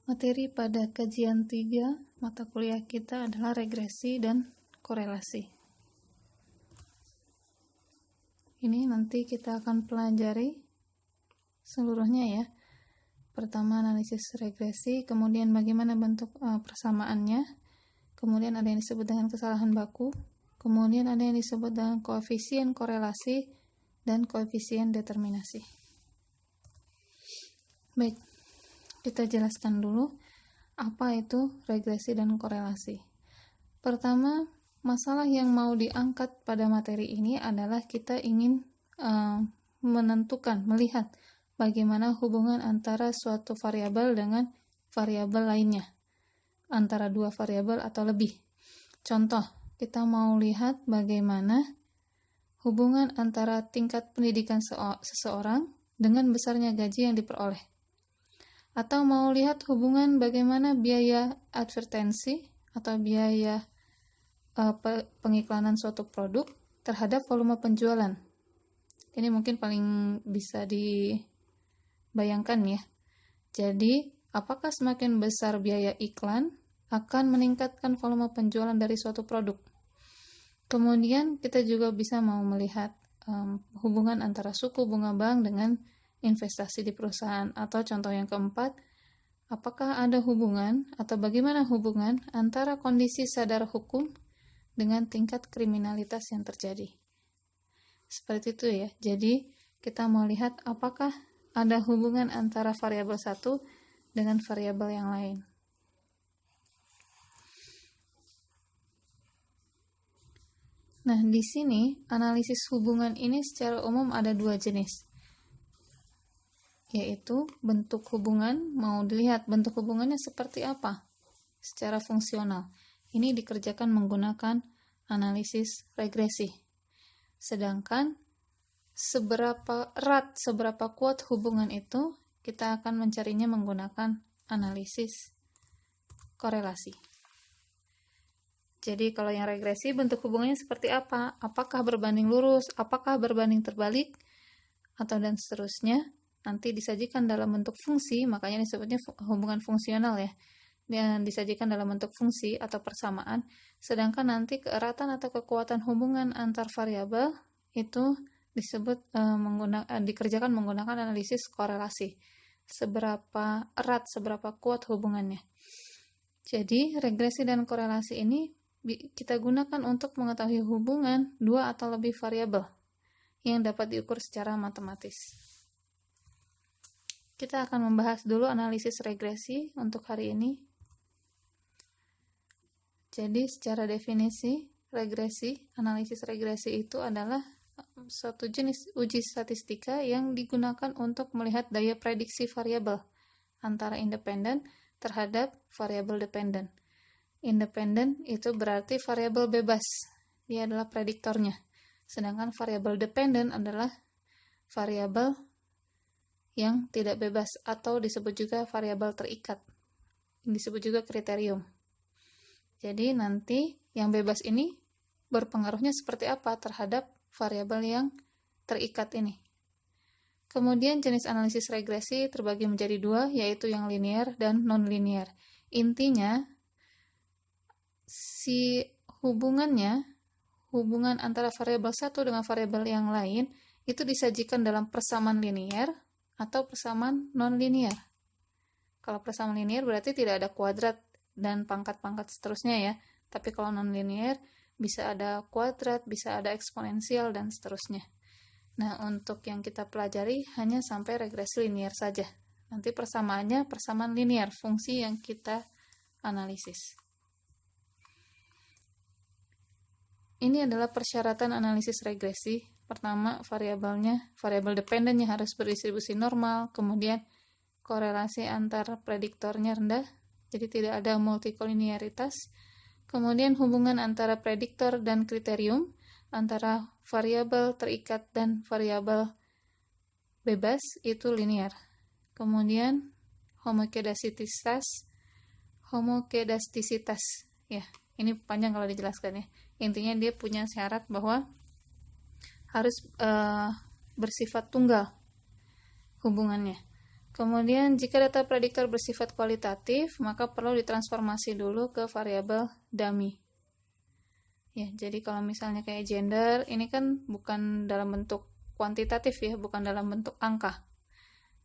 Materi pada kajian 3 mata kuliah kita adalah regresi dan korelasi. Ini nanti kita akan pelajari seluruhnya ya. Pertama analisis regresi, kemudian bagaimana bentuk persamaannya, kemudian ada yang disebut dengan kesalahan baku, kemudian ada yang disebut dengan koefisien korelasi dan koefisien determinasi. Baik, kita jelaskan dulu apa itu regresi dan korelasi. Pertama, masalah yang mau diangkat pada materi ini adalah kita ingin melihat bagaimana hubungan antara suatu variabel dengan variabel lainnya, antara dua variabel atau lebih. Contoh, kita mau lihat bagaimana hubungan antara tingkat pendidikan seseorang dengan besarnya gaji yang diperoleh. Atau mau lihat hubungan bagaimana biaya advertensi atau biaya pengiklanan suatu produk terhadap volume penjualan. Ini mungkin paling bisa dibayangkan ya. Jadi, apakah semakin besar biaya iklan akan meningkatkan volume penjualan dari suatu produk? Kemudian kita juga bisa mau melihat hubungan antara suku bunga bank dengan investasi di perusahaan, atau contoh yang keempat, apakah ada hubungan atau bagaimana hubungan antara kondisi sadar hukum dengan tingkat kriminalitas yang terjadi. Seperti itu ya. Jadi kita mau lihat apakah ada hubungan antara variabel satu dengan variabel yang lain. Nah, di sini analisis hubungan ini secara umum ada dua jenis, yaitu bentuk hubungan. Mau dilihat bentuk hubungannya seperti apa secara fungsional. Ini dikerjakan menggunakan analisis regresi. Sedangkan seberapa erat, seberapa kuat hubungan itu, kita akan mencarinya menggunakan analisis korelasi. Jadi kalau yang regresi, bentuk hubungannya seperti apa? Apakah berbanding lurus, apakah berbanding terbalik, atau dan seterusnya. Nanti disajikan dalam bentuk fungsi, makanya disebutnya hubungan fungsional ya. Dan disajikan dalam bentuk fungsi atau persamaan. Sedangkan nanti keeratan atau kekuatan hubungan antar variabel itu disebut dikerjakan menggunakan analisis korelasi. Seberapa erat, seberapa kuat hubungannya. Jadi regresi dan korelasi ini kita gunakan untuk mengetahui hubungan dua atau lebih variabel yang dapat diukur secara matematis. Kita akan membahas dulu analisis regresi untuk hari ini. Jadi secara definisi, analisis regresi itu adalah suatu jenis uji statistika yang digunakan untuk melihat daya prediksi variabel antara independen terhadap variabel dependen. Independen itu berarti variabel bebas, dia adalah prediktornya. Sedangkan variabel dependen adalah variabel yang tidak bebas atau disebut juga variabel terikat. Disebut juga kriterium. Jadi nanti yang bebas ini berpengaruhnya seperti apa terhadap variabel yang terikat ini. Kemudian jenis analisis regresi terbagi menjadi dua, yaitu yang linear dan non-linear. Intinya, si hubungan antara variabel satu dengan variabel yang lain itu disajikan dalam persamaan linear atau persamaan non-linear. Kalau persamaan linear berarti tidak ada kuadrat dan pangkat-pangkat seterusnya ya. Tapi kalau non-linear bisa ada kuadrat, bisa ada eksponensial, dan seterusnya. Nah, untuk yang kita pelajari hanya sampai regresi linear saja. Nanti persamaannya persamaan linear, fungsi yang kita analisis. Ini adalah persyaratan analisis regresi. Pertama, variabel dependennya harus berdistribusi normal, kemudian korelasi antar prediktornya rendah, jadi tidak ada multikolinearitas. Kemudian hubungan antara prediktor dan kriterium, antara variabel terikat dan variabel bebas itu linear. Kemudian homokedastisitas, ya, ini panjang kalau dijelaskan ya. Intinya dia punya syarat bahwa harus bersifat tunggal hubungannya. Kemudian jika data prediktor bersifat kualitatif, maka perlu ditransformasi dulu ke variabel dummy. Ya, jadi kalau misalnya kayak gender, ini kan bukan dalam bentuk kuantitatif ya, bukan dalam bentuk angka.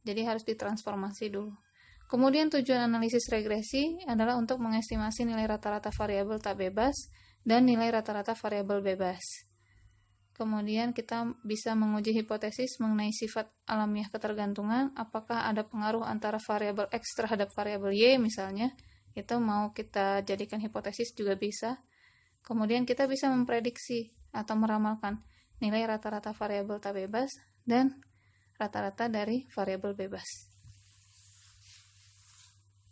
Jadi harus ditransformasi dulu. Kemudian tujuan analisis regresi adalah untuk mengestimasi nilai rata-rata variabel tak bebas dan nilai rata-rata variabel bebas. Kemudian kita bisa menguji hipotesis mengenai sifat alamiah ketergantungan, apakah ada pengaruh antara variabel X terhadap variabel Y misalnya, itu mau kita jadikan hipotesis juga bisa. Kemudian kita bisa memprediksi atau meramalkan nilai rata-rata variabel tak bebas dan rata-rata dari variabel bebas.